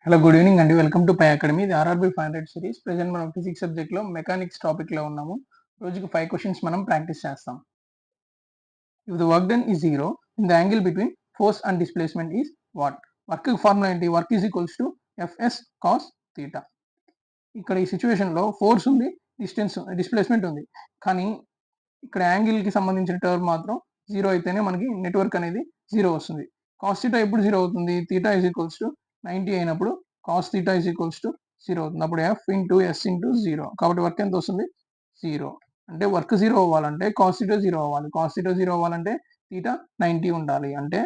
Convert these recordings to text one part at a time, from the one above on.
Hello good evening అండి. Welcome to Pi Academy. ఇది RRB 500 series. Present మనం physics సబ్జెక్ట్లో మెకానిక్స్ టాపిక్లో ఉన్నాము. రోజుకి 5 క్వశ్చన్స్ మనం ప్రాక్టీస్ చేస్తాం. If the work done is zero in the angle between force and displacement is what? Work formula ఏంటి? Work is equals to FS cos theta. ఇక్కడ ఈ సిచ్యువేషన్లో ఫోర్స్ ఉంది, డిస్ప్లేస్మెంట్ ఉంది. కానీ ఇక్కడ యాంగిల్కి సంబంధించిన టర్మ్ మాత్రం జీరో అయితేనే మనకి నెట్వర్క్ అనేది జీరో వస్తుంది. కాస్ థీటా ఎప్పుడు జీరో అవుతుంది? థీటా ఈజ్ ఈక్వల్స్ టు 90 అయినప్పుడు cos theta is equals to zero అవుతుంది. అప్పుడు F into S into zero. కాబట్టి వర్క్ ఎంత వస్తుంది? జీరో. అంటే వర్క్ జీరో అవ్వాలంటే కాస్ థీటా జీరో అవ్వాలి. కాస్ థీటా జీరో అవ్వాలంటే థీటా 90 ఉండాలి. అంటే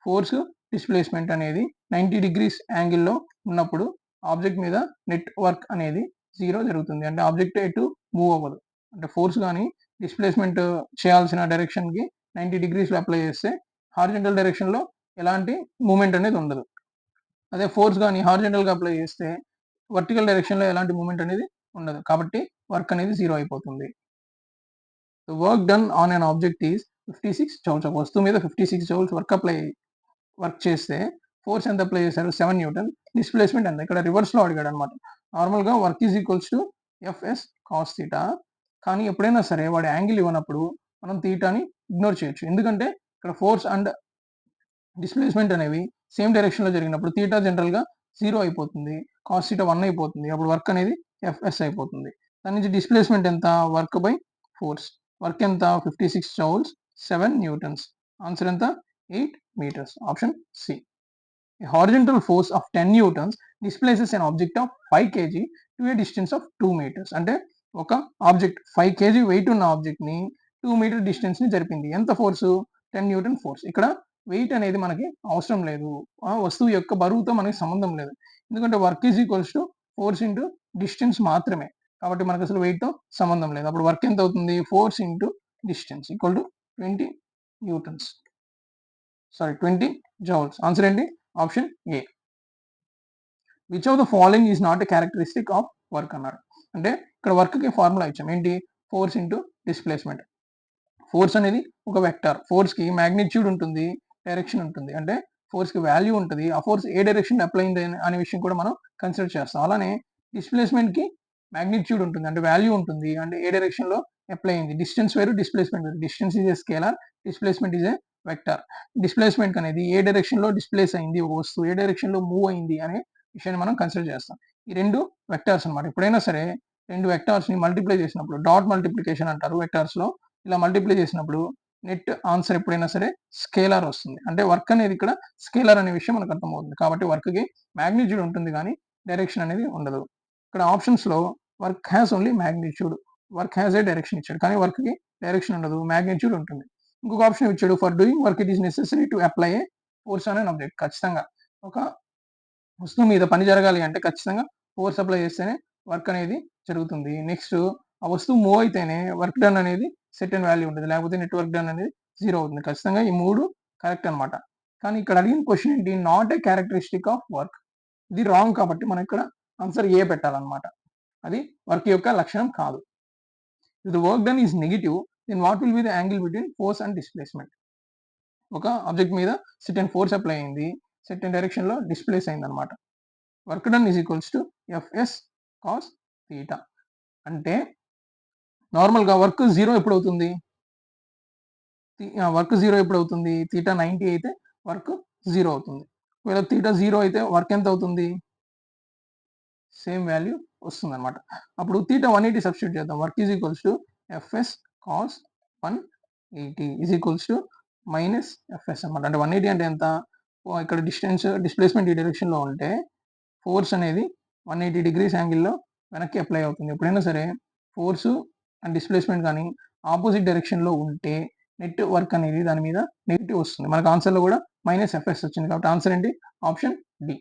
ఫోర్స్ డిస్ప్లేస్మెంట్ అనేది 90 డిగ్రీస్ యాంగిల్లో ఉన్నప్పుడు ఆబ్జెక్ట్ మీద నెట్ వర్క్ అనేది జీరో జరుగుతుంది. అంటే ఆబ్జెక్ట్ ఎటు మూవ్ అవ్వదు. అంటే ఫోర్స్ కానీ డిస్ప్లేస్మెంట్ చేయాల్సిన డైరెక్షన్కి 90 డిగ్రీస్లో అప్లై చేస్తే హారిజంటల్ డైరెక్షన్లో ఎలాంటి మూమెంట్ అనేది ఉండదు. అదే ఫోర్స్ కానీ హారిజంటల్గా అప్లై చేస్తే వర్టికల్ డైరెక్షన్లో ఎలాంటి మూమెంట్ అనేది ఉండదు. కాబట్టి వర్క్ అనేది జీరో అయిపోతుంది. The work done on an object is 56 joules. ఒక వస్తువు మీద 56 జౌల్స్ వర్క్ చేస్తే ఫోర్స్ ఎంత అప్లై చేశారు? 7 న్యూటన్. డిస్ప్లేస్మెంట్ ఎంత? ఇక్కడ రివర్స్లో అడిగాడు అనమాట. నార్మల్గా work is equals to FS cos theta. కానీ ఎప్పుడైనా సరే వాడు యాంగిల్ ఇవ్వనప్పుడు మనం థీటాని ఇగ్నోర్ చేయొచ్చు. ఎందుకంటే ఇక్కడ ఫోర్స్ అండ్ డిస్ప్లేస్మెంట్ అనేవి సేమ్ డైరెక్షన్లో జరిగినప్పుడు థీటా జనరల్గా జీరో అయిపోతుంది, కాస్ థీటా 1 అయిపోతుంది. అప్పుడు వర్క్ అనేది ఎఫ్ఎస్ అయిపోతుంది. దాని నుంచి డిస్ప్లేస్మెంట్ ఎంత? Work by force. వర్క్ ఎంత? 56 జౌల్స్, 7 న్యూటన్స్. ఆన్సర్ ఎంత? 8 meters. Option C. A horizontal force of 10 newtons displaces an object of 5 kg to a distance of 2 meters. అంటే ఒక ఆబ్జెక్ట్ 5 kg వెయిట్ ఉన్న ఆబ్జెక్ట్ ని 2 మీటర్ డిస్టెన్స్ ని జరిపింది. ఎంత force? 10 Newton force. ఇక్కడ వెయిట్ అనేది మనకి అవసరం లేదు. ఆ వస్తువు యొక్క బరువుతో మనకి సంబంధం లేదు. ఎందుకంటే work is equals to force into distance మాత్రమే. కాబట్టి మనకు అసలు వెయిట్తో సంబంధం లేదు. అప్పుడు వర్క్ ఎంత అవుతుంది? Force into distance equal to 20 newtons. 20 joules. Answer ఏంటి? Option A. Which of the following is not a characteristic of work అన్నాడు. అంటే ఇక్కడ వర్క్కి ఫార్ములా ఇచ్చాం. ఏంటి? Force into displacement. ఫోర్స్ అనేది ఒక వెక్టార్. ఫోర్స్కి మ్యాగ్నిట్యూడ్ ఉంటుంది, డైరెక్షన్ ఉంటుంది. అంటే ఫోర్స్కి వాల్యూ ఉంటుంది. ఆ ఫోర్స్ ఏ డైరెక్షన్ అప్లై అయింది అనే విషయం కూడా మనం కన్సిడర్ చేస్తాం. అలానే డిస్ప్లేస్మెంట్కి మ్యాగ్నిట్యూడ్ ఉంటుంది, అంటే వాల్యూ ఉంటుంది, అంటే ఏ డైరెక్షన్లో అప్లై అయింది. డిస్టెన్స్ వేరు, డిస్ప్లేస్మెంట్ వేరు. Distance is a scalar, displacement is a vector. Displacement అనేది ఏ డైరెక్షన్లో డిస్ప్లేస్ అయింది ఒక వస్తువు, ఏ డైరెక్షన్లో మూవ్ అయింది అనే విషయాన్ని మనం కన్సిడర్ చేస్తాం. ఈ రెండు వెక్టార్స్ అనమాట. ఎప్పుడైనా సరే రెండు వెక్టార్స్ని మల్టిప్లై చేసినప్పుడు, డాట్ మల్టిప్లికేషన్ అంటారు వెక్టార్స్లో, ఇలా మల్టిప్లై చేసినప్పుడు నెట్ ఆన్సర్ ఎప్పుడైనా సరే స్కేలార్ వస్తుంది. అంటే వర్క్ అనేది ఇక్కడ స్కేలార్ అనే విషయం మనకు అర్థమవుతుంది. కాబట్టి వర్క్కి మ్యాగ్నిట్యూడ్ ఉంటుంది కానీ డైరెక్షన్ అనేది ఉండదు. ఇక్కడ ఆప్షన్స్లో work has only magnitude, work has a direction ఇచ్చాడు. కానీ వర్క్కి డైరెక్షన్ ఉండదు, మ్యాగ్నిట్యూడ్ ఉంటుంది. ఇంకొక ఆప్షన్ ఇచ్చాడు, for doing work it is necessary to apply A force on an object. ఖచ్చితంగా ఒక వస్తువు మీద పని జరగాలి అంటే ఖచ్చితంగా ఫోర్స్ అప్లై చేస్తేనే వర్క్ అనేది జరుగుతుంది. నెక్స్ట్ ఆ వస్తువు మూవ్ అయితేనే వర్క్ డన్ అనేది సెట్ అండ్ వాల్యూ ఉంటుంది, లేకపోతే నెట్ వర్క్ డన్ అనేది జీరో అవుతుంది. ఖచ్చితంగా ఈ మూడు కరెక్ట్ అనమాట. కానీ ఇక్కడ అడిగిన క్వశ్చన్ ఏంటి? Not a characteristic of work. ఇది రాంగ్. కాబట్టి మనం ఇక్కడ ఆన్సర్ ఏ పెట్టాలన్నమాట. అది వర్క్ యొక్క లక్షణం కాదు. If the work done is negative then what will be the angle between force and displacement. ఒక ఆబ్జెక్ట్ మీద సెటన్ ఫోర్స్ అప్లై అయింది, సెటన్ డైరెక్షన్లో డిస్ప్లేస్ అయింది అనమాట. Work done is equals to FS cos theta. అంటే నార్మల్గా వర్క్ జీరో ఎప్పుడు అవుతుంది? థీటా 90 అయితే వర్క్ జీరో అవుతుంది. ఒకవేళ థీటా జీరో అయితే వర్క్ ఎంత అవుతుంది? సేమ్ వాల్యూ వస్తుంది అనమాట. అప్పుడు థీటా 180 సబ్స్టిట్యూట్ చేద్దాం. Work is equals to FS cos 180 is equals to minus FS అనమాట. అంటే 180 అంటే ఎంత? ఇక్కడ డిస్ప్లేస్మెంట్ ఈ డైరెక్షన్లో ఉంటే ఫోర్స్ అనేది 180 డిగ్రీస్ యాంగిల్లో వెనక్కి అప్లై అవుతుంది. ఎప్పుడైనా సరే ఫోర్స్ అండ్ డిస్ప్లేస్మెంట్ కానీ ఆపోజిట్ డైరెక్షన్లో ఉంటే నెట్ వర్క్ అనేది దాని మీద నెగిటివ్ వస్తుంది. మనకు ఆన్సర్లో కూడా మైనస్ ఎఫ్ఎస్ వచ్చింది. కాబట్టి ఆన్సర్ ఏంటి? Option D.